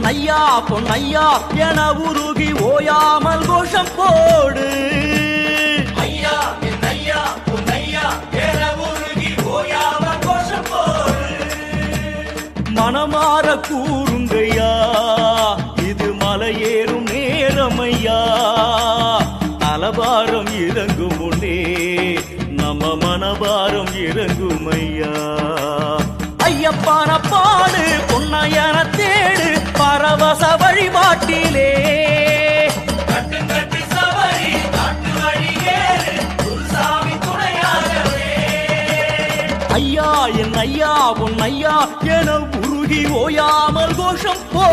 பொன்னையா பொன்னையா என உருகி ஓயாமல் கோஷம் போடு. ஐயா என் ஐயா பொன்னையா என உருகி ஓயாமல் கோஷம் போடு. மனமாற கூறுங்கையா இது மலையேறும் நேரமையா. தலபாரம் இறங்கும் முன்னே நம்ம மனபாரம் இறங்குமையா. ஐயப்பான பாடு பொன்னையன தேடு பரவச வழிபாட்டிலே. கட்டு சபரி காட்டு வழி ஏறு குருசாமி துணையாகவே. ஐயா என் ஐயா பொன்னையா என உருகி ஓயாமல் கோஷம் போ.